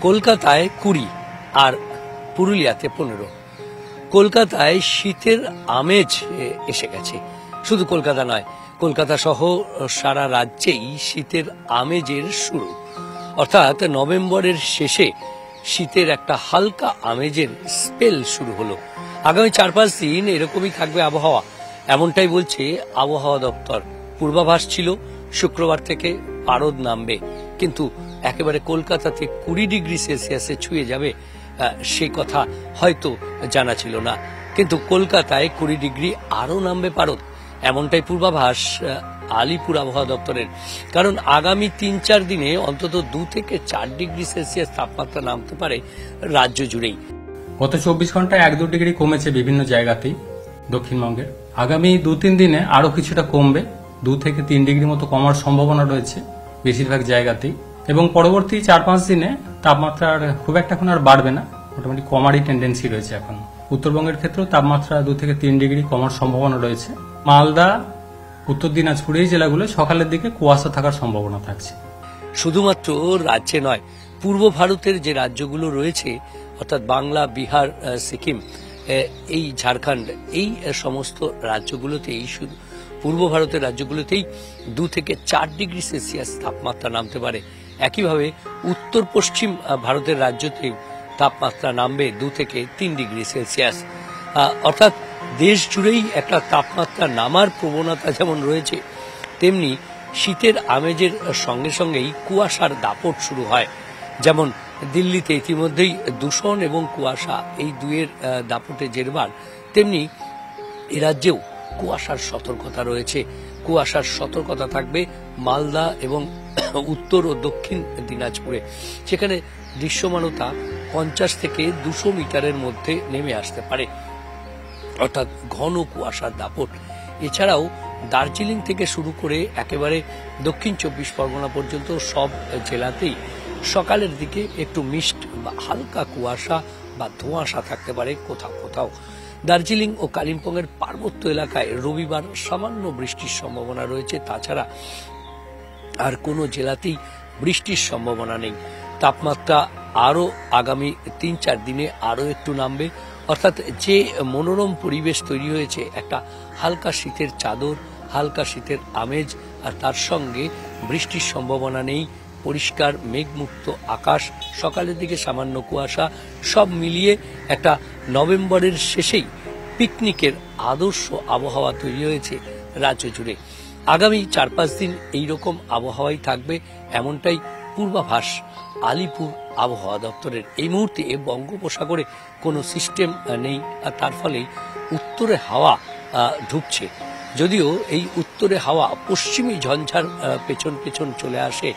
কলকাতায় 20 আর পুরুলিয়াতে 15। কলকাতায় শীতের আমেজ এসে গেছে। শুধু কলকাতা নয়, কলকাতা সহ সারা রাজ্যেই শীতের আমেজের শুরু। অর্থাৎ নভেম্বরের শেষে শীতের একটা হালকা আমেজের স্পেল শুরু হলো। আগামী 4-5 দিন এরকমই থাকবে আবহাওয়া, এমনটাই বলছে আবহাওয়া দপ্তর। পূর্বাভাস ছিল শুক্রবার থেকে পারদ নামবে, কিন্তু একেবারে কলকাতাতে 20 ডিগ্রি সেলসিয়াসে ছুঁয়ে যাবে সে কথা হয়তো জানা ছিল না, কিন্তু কলকাতায় 20 ডিগ্রি আরো নামবে পারদ, এমনটাই পূর্বাভাস আলিপুর আবহাওয়া দপ্তরের। কারণ আগামী 3-4 দিনে অন্তত 2 থেকে 4 ডিগ্রি সেলসিয়াস তাপমাত্রা নামতে পারে রাজ্য জুড়েই। গত 24 ঘন্টায় 1-2 ডিগ্রি কমেছে বিভিন্ন জায়গাতেই দক্ষিণবঙ্গের। আগামী 2-3 দিনে আরো কিছুটা কমবে, 2 থেকে 3 ডিগ্রি মতো কমার সম্ভাবনা রয়েছে বেশিরভাগ জায়গাতেই। এবং পরবর্তী 4-5 দিনে তাপমাত্রা খুব একটা এখন আর বাড়বে না, মোটামুটি কমারই টেন্ডেন্সি রয়েছে এখন। উত্তরবঙ্গের ক্ষেত্রেও তাপমাত্রা 2 থেকে 3 ডিগ্রি কমার সম্ভাবনা রয়েছে। মালদা, উত্তর দিনাজপুর এই জেলাগুলো সকালের দিকে কুয়াশা থাকার সম্ভাবনা থাকছে। শুধুমাত্র রাজ্যে নয়, পূর্ব ভারতের যে রাজ্যগুলো রয়েছে অর্থাৎ বাংলা, বিহার, সিকিম, এই ঝাড়খণ্ড, এই সমস্ত রাজ্যগুলোতে, এই শুধু পূর্ব ভারতের রাজ্যগুলোতেই 2 থেকে 4 ডিগ্রি সেলসিয়াস তাপমাত্রা নামতে পারে। একইভাবে উত্তর পশ্চিম ভারতের রাজ্যতেও তাপমাত্রা নামবে 2 থেকে 3 ডিগ্রি সেলসিয়াস। অর্থাৎ দেশ জুড়েই একটা তাপমাত্রা নামার প্রবণতা যেমন রয়েছে, তেমনি শীতের আমেজের সঙ্গে সঙ্গেই কুয়াশার দাপট শুরু হয়। যেমন দিল্লিতে ইতিমধ্যেই দূষণ এবং কুয়াশা এই দুয়ের দাপটে জেরবার, তেমনি এ রাজ্যেও কুয়াশার সতর্কতা রয়েছে। কুয়াশার সতর্কতা থাকবে মালদা এবং উত্তর ও দক্ষিণ দিনাজপুরে, সেখানে দৃশ্যমানতা 50 থেকে 200 মিটারের মধ্যে নেমে আসতে পারে, অর্থাৎ ঘন কুয়াশার দাপট। এছাড়াও দার্জিলিং থেকে শুরু করে একেবারে দক্ষিণ 24 পরগনা পর্যন্ত সব জেলাতেই সকালের দিকে একটু মিস্ট বা হালকা কুয়াশা বা ধোঁয়াশা থাকতে পারে কোথাও কোথাও। দার্জিলিং ও কালিম্পংয়ের পার্বত্য এলাকায় রবিবার সামান্য বৃষ্টির সম্ভাবনা রয়েছে, তাছাড়া আর কোনো জেলাতেই বৃষ্টির সম্ভাবনা নেই। তাপমাত্রা আরো আগামী 3-4 দিনে আরো একটু নামবে, অর্থাৎ যে মনোরম পরিবেশ তৈরি হয়েছে, একটা হালকা শীতের চাদর, হালকা শীতের আমেজ, আর তার সঙ্গে বৃষ্টির সম্ভাবনা নেই, পরিষ্কার মেঘমুক্ত আকাশ, সকালের দিকে সামান্য কুয়াশা, সব মিলিয়ে একটা নভেম্বরের শেষেই পিকনিকের আদর্শ আবহাওয়া তৈরি হয়েছে রাজ্য জুড়ে। আগামী 4-5 দিন এইরকম আবহাওয়াই থাকবে, এমনটাই পূর্বাভাস আলিপুর আবহাওয়া দপ্তরের। এই মুহূর্তে বঙ্গোপসাগরে কোনো সিস্টেম নেই, আর তার ফলেই উত্তরে হাওয়া ঢুকছে। যদিও এই উত্তরে হাওয়া পশ্চিমী ঝঞ্ঝার পেছন পেছন চলে আসে,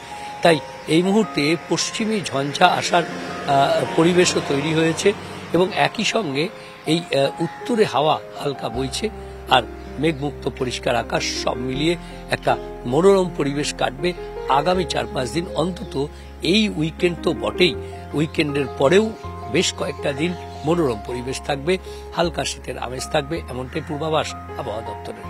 তাই এই মুহূর্তে পশ্চিমী ঝঞ্ঝা আসার পরিবেশও তৈরি হয়েছে, এবং একই সঙ্গে এই উত্তরে হাওয়া হালকা বইছে আর মেঘমুক্ত পরিষ্কার আকাশ, সব মিলিয়ে একটা মনোরম পরিবেশ কাটবে আগামী 4-5 দিন। অন্তত এই উইকেন্ড তো বটেই, উইকেন্ডের পরেও বেশ কয়েকটা দিন মনোরম পরিবেশ থাকবে, হালকা শীতের আমেজ থাকবে, এমনটাই পূর্বাভাস আবহাওয়া দপ্তরের।